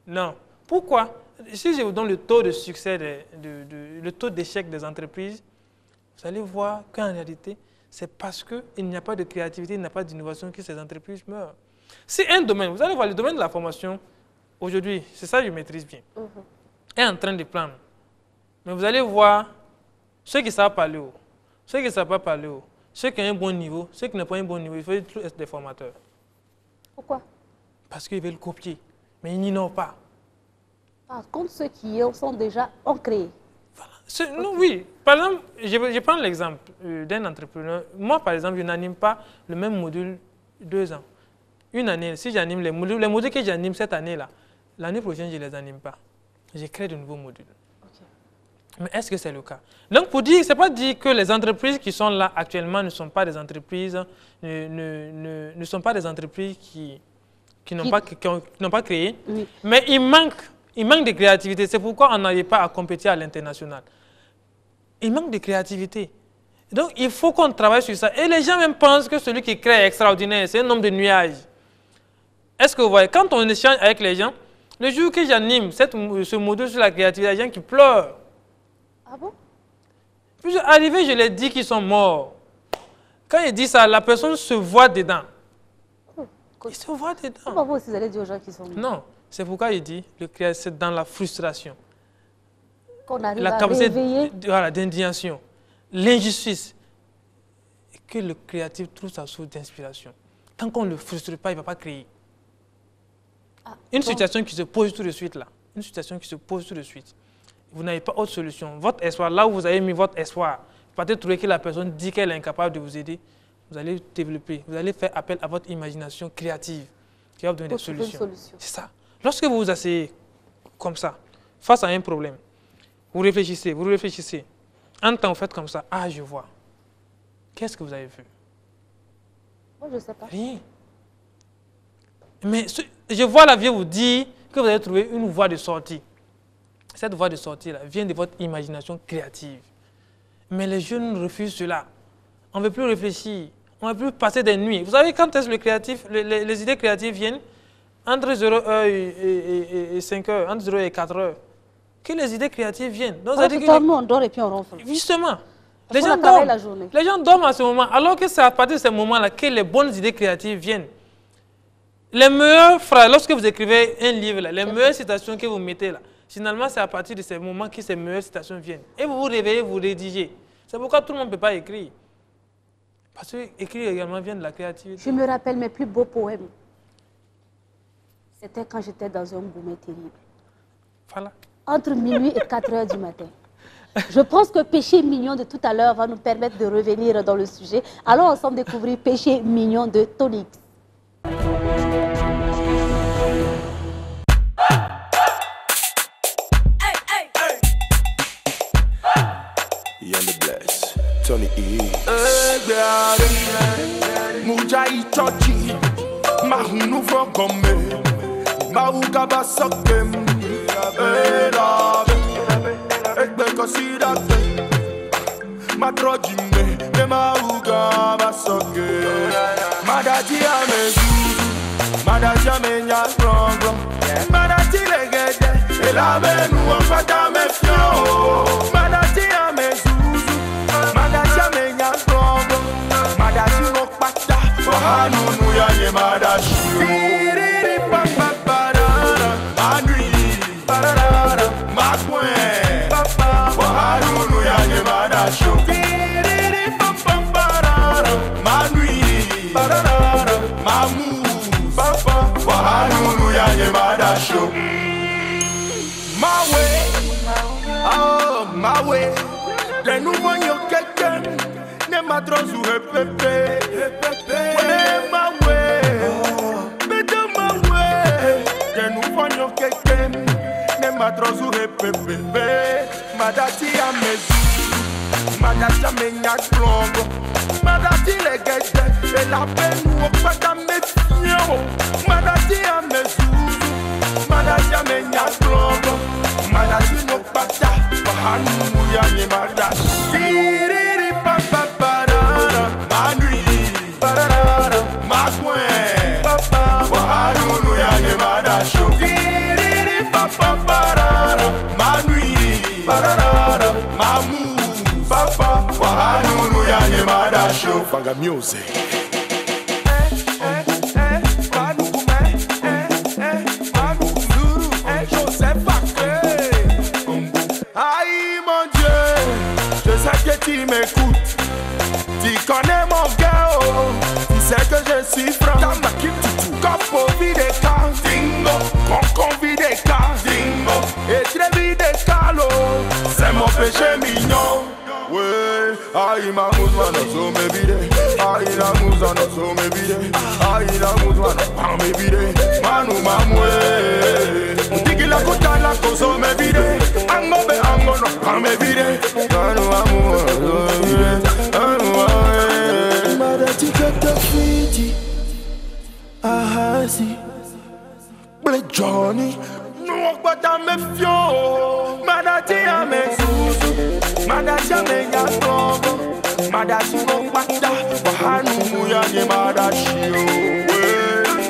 Non. Pourquoi? Si je vous donne le taux de succès, le taux d'échec des entreprises, vous allez voir qu'en réalité, c'est parce qu'il n'y a pas de créativité, il n'y a pas d'innovation que ces entreprises meurent. Si un domaine, vous allez voir, le domaine de la formation, aujourd'hui, c'est ça que je maîtrise bien, est en train de prendre. Mais vous allez voir ceux qui savent parler haut, ceux qui ne savent pas parler haut, ceux qui ont un bon niveau, ceux qui n'ont pas un bon niveau, il faut être des formateurs. Pourquoi? Parce qu'ils veulent copier, mais ils n'innovent pas. Par contre, ceux qui sont déjà créé. Voilà. Non, oui. Par exemple, je prends l'exemple d'un entrepreneur. Moi, par exemple, je n'anime pas le même module 2 ans. Une année, si j'anime les modules que j'anime cette année-là, l'année prochaine, je ne les anime pas. Je crée de nouveaux modules. Okay. Mais est-ce que c'est le cas? Donc, pour dire, ce n'est pas dire que les entreprises qui sont là actuellement ne sont pas des entreprises, ne sont pas des entreprises qui n'ont pas créé, oui. Mais il manque de créativité. C'est pourquoi on n'arrive pas à compétir à l'international. Il manque de créativité. Donc, il faut qu'on travaille sur ça. Et les gens même pensent que celui qui crée est extraordinaire. C'est un homme de nuages. Est-ce que vous voyez, quand on échange avec les gens, le jour que j'anime ce module sur la créativité, il y a des gens qui pleurent. Ah bon? Puis arrivé, je leur dis qu'ils sont morts. Quand il dit ça, la personne se voit dedans. Il se voit dedans. Comment vous aussi, vous allez dire aux gens qui sont morts? Non, c'est pourquoi il dit le créatif, c'est dans la frustration. Qu'on arrive La à capacité réveiller. d'indignation, l'injustice. Et que le créatif trouve sa source d'inspiration. Tant qu'on ne le frustre pas, il ne va pas créer. Une situation qui se pose tout de suite là. Une situation qui se pose tout de suite. Vous n'avez pas autre solution. Votre espoir, là où vous avez mis votre espoir, vous peut-être trouver que la personne dit qu'elle est incapable de vous aider. Vous allez développer, vous allez faire appel à votre imagination créative qui va vous donner des solutions. C'est ça. Lorsque vous vous asseyez comme ça, face à un problème, vous réfléchissez. En temps, vous faites comme ça. Ah, je vois. Qu'est-ce que vous avez vu? Moi, je ne sais pas. Rien. Mais je vois la vie vous dire que vous allez trouver une voie de sortie. Cette voie de sortie-là vient de votre imagination créative. Mais les jeunes refusent cela. On ne veut plus réfléchir. On ne veut plus passer des nuits. Vous savez, quand est-ce que les idées créatives viennent? Entre 0h et 5h, entre 0h et 4h. Que les idées créatives viennent. Donc, nous, on dort et puis on ronfle. Justement. Les gens dorment la journée. Les gens dorment à ce moment. Alors que c'est à partir de ce moment-là que les bonnes idées créatives viennent. Les meilleures phrases, lorsque vous écrivez un livre, là, les meilleures citations que vous mettez là, finalement, c'est à partir de ces moments que ces meilleures citations viennent. Et vous vous réveillez, vous rédigez. C'est pourquoi tout le monde ne peut pas écrire. Parce que écrire également vient de la créativité. Je me rappelle mes plus beaux poèmes. C'était quand j'étais dans un gourmet terrible. Voilà. Entre minuit et 4h du matin. Je pense que Péché mignon de tout à l'heure va nous permettre de revenir dans le sujet. Allons ensemble découvrir Péché mignon de Tonix. Yanda Bless, Tony E. Mujai Chochi, Mahunu Fogome, Mahugaba Sokem, Ekbeko Sidate, Matrojime, Mahugaba Sokem, Madaji Amezu, Madaji Amenya Strong, Madaji Legede, Elave Nuafata Mefio, Madaji Amezu. Madaji amenya strong, Madaji no Wahanunu ya Yemadashio. Ma nuit, ma coin, Wahanunu ya Yemadashio. Ma nuit, ma mousse, Wahanunu ya Yemadashio. My way, oh my way. Les nouveaux yo quelqu'un ne m'a trop joué pépé. My way, better my way. Les nouveaux yo quelqu'un ne m'a trop joué pépé. Madati a mes yeux, madati a mes gnacs plombs, madati les guettes et la peine ou pas à mes fions. Madati a mes yeux, madati a mes gnacs plombs. Madati no pata, Wahanunu ya Yemadashio. Ma nuit, ma coin, Wahanunu ya Yemadashio. Ma nuit, ma mousse, Wahanunu ya Yemadashio. Fanga music. Tu m'écoutes, tu connais mon gars, tu sais que je suis franc. Copo vide cas, dingo, con vide cas, dingo, et très vide calo, c'est mon péché mignon. Ouais, aïe ma mouzma no so me vide, aïe la mouzma no so me vide, aïe la mouzma no pa me vide, manu mamwe. Digi la kuta la koso me vide, ango be ango no pa me vide, manu mamwe. Madati kata fiti, ahasi, ble Johnny, no kwata me fio, madati a me susu, madati a me yatongo, madati no kwata, Wahanunu ya Yemadashio.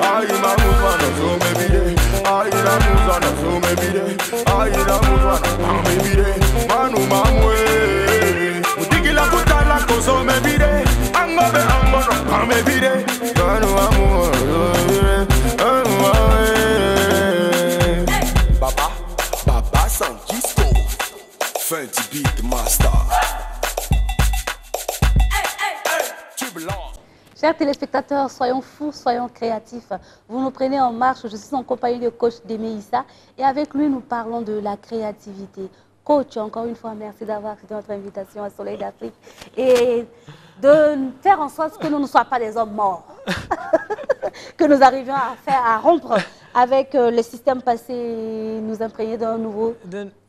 Ayi ma muzwa na so me bide, ayi la muzwa na so me bide, ayi la muzwa na pa me bide, manu mamwe. Digi la kuta la koso me bide, ango be ango no pa me bide, manu mamwe. Baba Sangisco, Fenty Beat Master. Chers téléspectateurs, soyons fous, soyons créatifs. Vous nous prenez en marche. Je suis en compagnie de coach Demeissa et avec lui, nous parlons de la créativité. Coach, encore une fois, merci d'avoir accepté notre invitation à Soleil d'Afrique et de faire en sorte que nous ne soyons pas des hommes morts. Que nous arrivions à rompre avec le système passé, nous imprégner d'un nouveau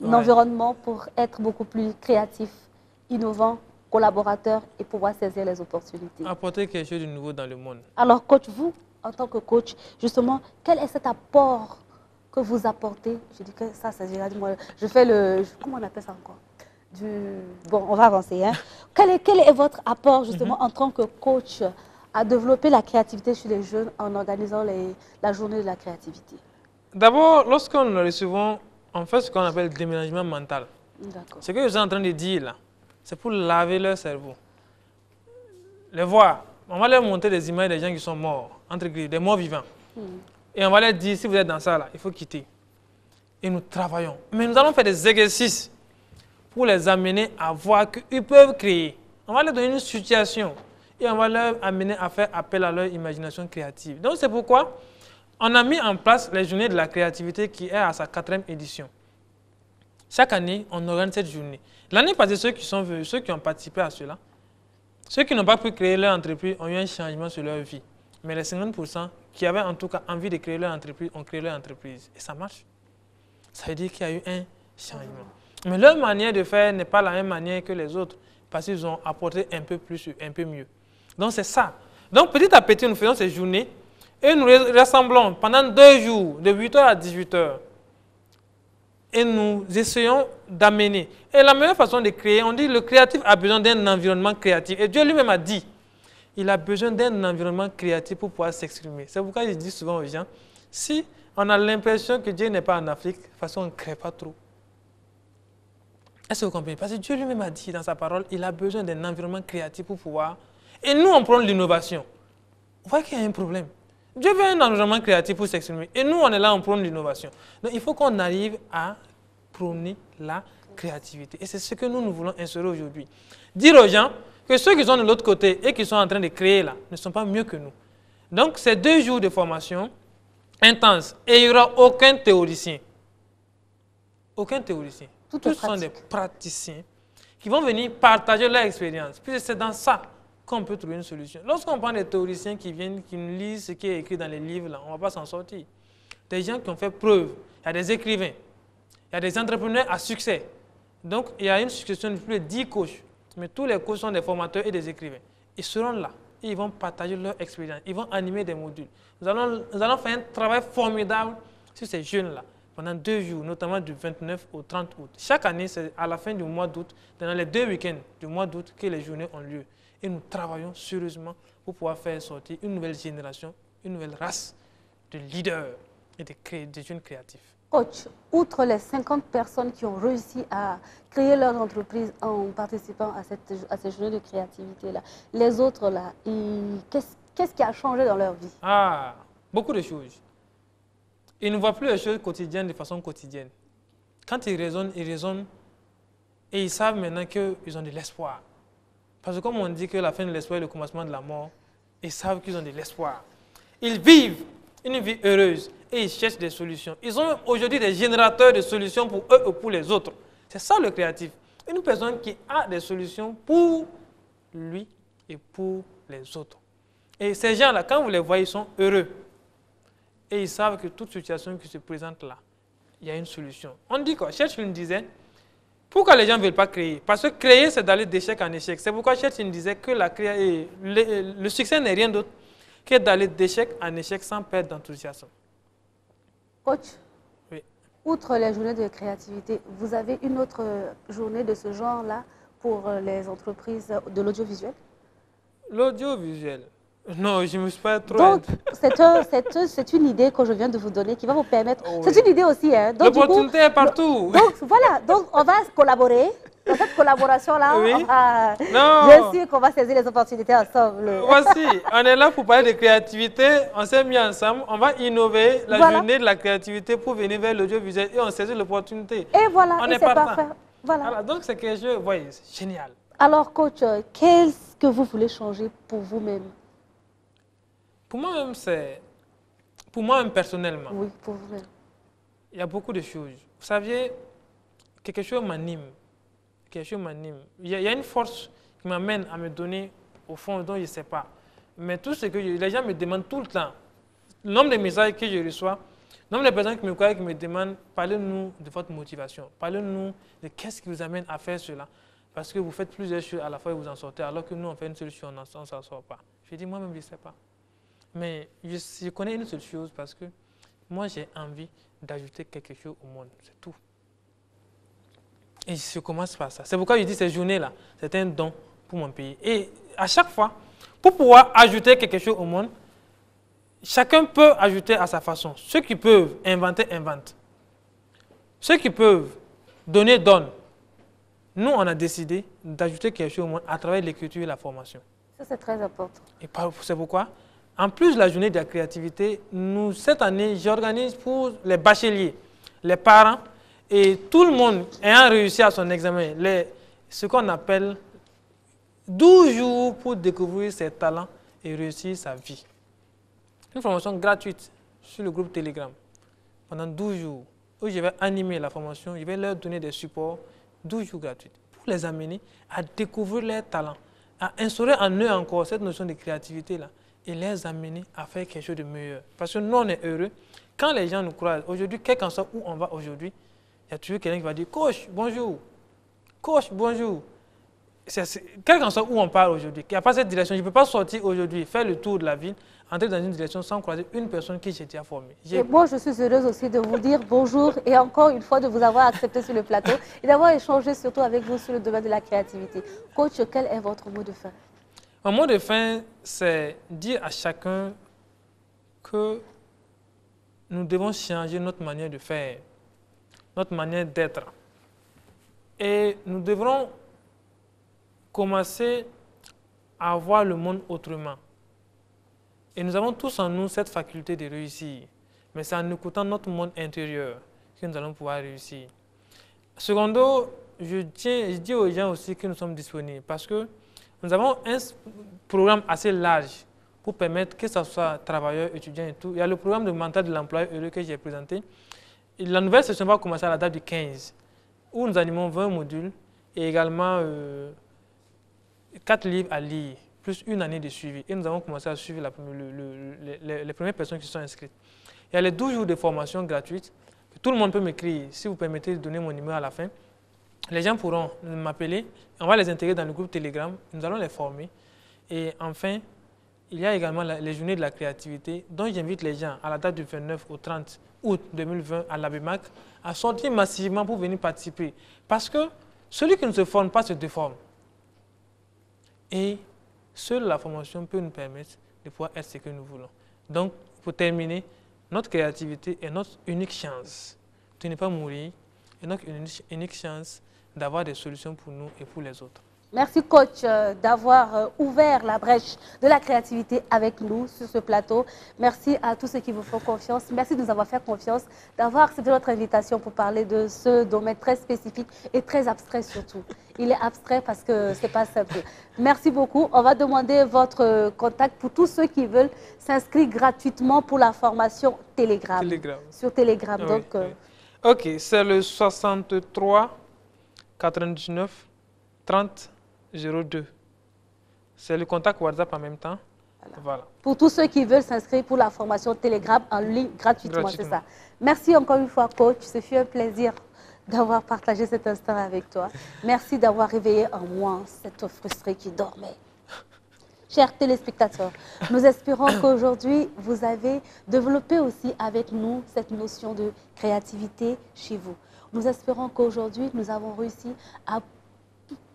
environnement pour être beaucoup plus créatifs, innovants, collaborateurs et pouvoir saisir les opportunités. Apporter quelque chose de nouveau dans le monde. Alors, coach, vous, en tant que coach, justement, quel est cet apport que vous apportez? Je dis que ça, moi, je fais le... Comment on appelle ça encore? Bon, on va avancer. Hein? Quel est votre apport, justement, en tant que coach, à développer la créativité chez les jeunes en organisant la journée de la créativité? D'abord, lorsqu'on le recevons, on fait ce qu'on appelle le déménagement mental. Ce que je suis en train de dire là, c'est pour laver leur cerveau. Les voir, on va leur montrer des images des gens qui sont morts, entre guillemets, des morts vivants. Et on va leur dire, si vous êtes dans ça là, il faut quitter. Et nous travaillons. Mais nous allons faire des exercices pour les amener à voir qu'ils peuvent créer. On va leur donner une situation et on va leur amener à faire appel à leur imagination créative. Donc c'est pourquoi on a mis en place les journées de la créativité qui est à sa 4e édition. Chaque année, on organise cette journée. L'année passée, ceux qui ont participé à cela, ceux qui n'ont pas pu créer leur entreprise ont eu un changement sur leur vie. Mais les 50% qui avaient en tout cas envie de créer leur entreprise ont créé leur entreprise. Et ça marche. Ça veut dire qu'il y a eu un changement. Mais leur manière de faire n'est pas la même manière que les autres parce qu'ils ont apporté un peu plus, un peu mieux. Donc c'est ça. Donc petit à petit, nous faisons ces journées et nous rassemblons pendant 2 jours, de 8h à 18h. Et nous essayons d'amener. Et la meilleure façon de créer, on dit que le créatif a besoin d'un environnement créatif. Et Dieu lui-même a dit, il a besoin d'un environnement créatif pour pouvoir s'exprimer. C'est pourquoi je dis souvent aux gens, si on a l'impression que Dieu n'est pas en Afrique, de toute façon, on ne crée pas trop. Est-ce que vous comprenez? Parce que Dieu lui-même a dit dans sa parole, il a besoin d'un environnement créatif pour pouvoir... Et nous, on prend l'innovation. on voit qu'il y a un problème. Dieu veut un environnement créatif pour s'exprimer. Et nous, on est là, on prône l'innovation. Donc, il faut qu'on arrive à prôner la créativité. Et c'est ce que nous voulons instaurer aujourd'hui. Dire aux gens que ceux qui sont de l'autre côté et qui sont en train de créer là ne sont pas mieux que nous. Donc, c'est 2 jours de formation intense. Et il n'y aura aucun théoricien. Aucun théoricien. Tous sont des praticiens qui vont venir partager leur expérience. Puis c'est dans ça qu'on peut trouver une solution. Lorsqu'on prend des théoriciens qui viennent, qui nous lisent ce qui est écrit dans les livres, là, on ne va pas s'en sortir. Des gens qui ont fait preuve. Il y a des écrivains. Il y a des entrepreneurs à succès. Donc, il y a une succession de plus de 10 coachs. Mais tous les coachs sont des formateurs et des écrivains. Ils seront là. Et ils vont partager leur expérience. Ils vont animer des modules. Nous allons faire un travail formidable sur ces jeunes-là pendant 2 jours, notamment du 29 au 30 août. Chaque année, c'est à la fin du mois d'août, dans les 2 week-ends du mois d'août, que les journées ont lieu. Et nous travaillons sérieusement pour pouvoir faire sortir une nouvelle génération, une nouvelle race de leaders et de jeunes créatifs. Coach, outre les 50 personnes qui ont réussi à créer leur entreprise en participant à ces journées de créativité-là, les autres, là, qu'est-ce qui a changé dans leur vie? Ah, beaucoup de choses. Ils ne voient plus les choses quotidiennes de façon quotidienne. Quand ils raisonnent et ils savent maintenant qu'ils ont de l'espoir. Parce que comme on dit que la fin de l'espoir est le commencement de la mort, ils savent qu'ils ont de l'espoir. Ils vivent une vie heureuse et ils cherchent des solutions. Ils ont aujourd'hui des générateurs de solutions pour eux et pour les autres. C'est ça le créatif. Une personne qui a des solutions pour lui et pour les autres. Et ces gens-là, quand vous les voyez, ils sont heureux. Et ils savent que toute situation qui se présente là, il y a une solution. On dit quoi? Churchill disait, pourquoi les gens ne veulent pas créer? Parce que créer, c'est d'aller d'échec en échec. C'est pourquoi Churchill disait que le succès n'est rien d'autre que d'aller d'échec en échec sans perdre d'enthousiasme. Coach, oui. Outre les journées de créativité, vous avez une autre journée de ce genre-là pour les entreprises de l'audiovisuel? L'audiovisuel? Non, je ne me suis pas trop... Donc, c'est une idée que je viens de vous donner qui va vous permettre... Oh, oui. C'est une idée aussi. Hein. L'opportunité est partout. Donc, voilà. Donc, on va collaborer. Dans cette collaboration-là, oui. Je suis sûr qu'on va saisir les opportunités ensemble. Voici, on est là pour parler de créativité. On s'est mis ensemble. On va innover la journée de la créativité pour venir vers l'audiovisuel et on saisit l'opportunité. Et voilà, on est parfait. Voilà. Donc, c'est quelque chose, voyez, c'est génial. Alors, coach, qu'est-ce que vous voulez changer pour vous-même? Pour moi-même, c'est... Pour moi-même, personnellement. Oui, pour vous-même. Il y a beaucoup de choses. Vous saviez, quelque chose m'anime. Quelque chose m'anime. Il y a une force qui m'amène à me donner au fond dont je ne sais pas. Mais tout ce que les gens me demandent tout le temps, le nombre de messages que je reçois, le nombre de personnes qui me croient, qui me demandent, parlez-nous de votre motivation. Parlez-nous de qu'est-ce qui vous amène à faire cela. Parce que vous faites plusieurs choses à la fois et vous en sortez, alors que nous, on fait une seule chose, on ne s'en sort pas. Je dis, moi-même, je ne sais pas. Mais je connais une seule chose parce que moi, j'ai envie d'ajouter quelque chose au monde. C'est tout. Et je commence par ça. C'est pourquoi je dis ces journées-là, c'est un don pour mon pays. Et à chaque fois, pour pouvoir ajouter quelque chose au monde, chacun peut ajouter à sa façon. Ceux qui peuvent inventer, inventent. Ceux qui peuvent donner, donnent. Nous, on a décidé d'ajouter quelque chose au monde à travers l'écriture et la formation. Ça, c'est très important. Et c'est pourquoi, en plus de la journée de la créativité, cette année, j'organise pour les bacheliers, les parents et tout le monde ayant réussi à son examen, ce qu'on appelle 12 jours pour découvrir ses talents et réussir sa vie. Une formation gratuite sur le groupe Telegram pendant 12 jours où je vais animer la formation, je vais leur donner des supports 12 jours gratuits pour les amener à découvrir leurs talents, à instaurer en eux encore cette notion de créativité-là et les amener à faire quelque chose de meilleur. Parce que nous, on est heureux. Quand les gens nous croisent, aujourd'hui, quel qu'en soit où on va aujourd'hui, il y a toujours quelqu'un qui va dire « Coach, bonjour !»« Coach, bonjour !» Quel qu'en soit où on parle aujourd'hui, il n'y a pas cette direction. Je ne peux pas sortir aujourd'hui, faire le tour de la ville, entrer dans une direction sans croiser une personne qui j'ai déjà formée. Et moi, je suis heureuse aussi de vous dire bonjour et encore une fois de vous avoir accepté sur le plateau et d'avoir échangé surtout avec vous sur le domaine de la créativité. Coach, quel est votre mot de fin? Mon mot de fin, c'est dire à chacun que nous devons changer notre manière de faire, notre manière d'être. Et nous devrons commencer à voir le monde autrement. Et nous avons tous en nous cette faculté de réussir. Mais c'est en écoutant notre monde intérieur que nous allons pouvoir réussir. Secondo, je dis aux gens aussi que nous sommes disponibles parce que nous avons un programme assez large pour permettre que ce soit travailleurs, étudiants et tout. Il y a le programme de mental de l'employé heureux que j'ai présenté. Et la nouvelle session va commencer à la date du 15, où nous animons 20 modules et également 4 livres à lire, plus une année de suivi. Et nous avons commencé à suivre les premières personnes qui sont inscrites. Il y a les 12 jours de formation gratuite. Tout le monde peut m'écrire, si vous permettez de donner mon numéro à la fin. Les gens pourront m'appeler, on va les intégrer dans le groupe Telegram, nous allons les former. Et enfin, il y a également les journées de la créativité, dont j'invite les gens à la date du 29 au 30 août 2020 à l'ABEMAC à sortir massivement pour venir participer. Parce que celui qui ne se forme pas se déforme. Et seule la formation peut nous permettre de pouvoir être ce que nous voulons. Donc, pour terminer, notre créativité est notre unique chance de ne pas mourir et notre unique chance d'avoir des solutions pour nous et pour les autres. Merci coach d'avoir ouvert la brèche de la créativité avec nous sur ce plateau. Merci à tous ceux qui vous font confiance. Merci de nous avoir fait confiance, d'avoir accepté notre invitation pour parler de ce domaine très spécifique et très abstrait surtout. Il est abstrait parce que ce n'est pas simple. Merci beaucoup. On va demander votre contact pour tous ceux qui veulent s'inscrire gratuitement pour la formation Telegram. Sur Telegram. Oui, donc, oui. Ok, c'est le 63 99 30 02. C'est le contact WhatsApp en même temps. Voilà. Pour tous ceux qui veulent s'inscrire pour la formation Telegram en ligne gratuitement, c'est ça. Merci encore une fois, coach. Ce fut un plaisir d'avoir partagé cet instant avec toi. Merci d'avoir réveillé en moi cette frustrée qui dormait. Chers téléspectateurs, nous espérons qu'aujourd'hui, vous avez développé aussi avec nous cette notion de créativité chez vous. Nous espérons qu'aujourd'hui, nous avons réussi à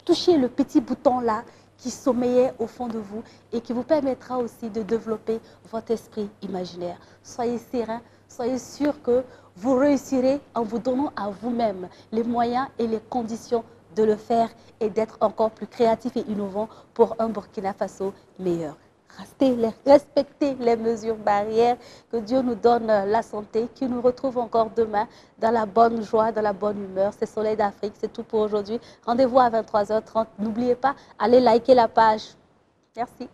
toucher le petit bouton là qui sommeillait au fond de vous et qui vous permettra aussi de développer votre esprit imaginaire. Soyez serein, soyez sûr que vous réussirez en vous donnant à vous-même les moyens et les conditions de le faire et d'être encore plus créatif et innovant pour un Burkina Faso meilleur. Respectez les mesures barrières, que Dieu nous donne la santé, qu'il nous retrouve encore demain dans la bonne joie, dans la bonne humeur. C'est Soleil d'Afrique, c'est tout pour aujourd'hui. Rendez-vous à 23h30. N'oubliez pas, allez liker la page. Merci.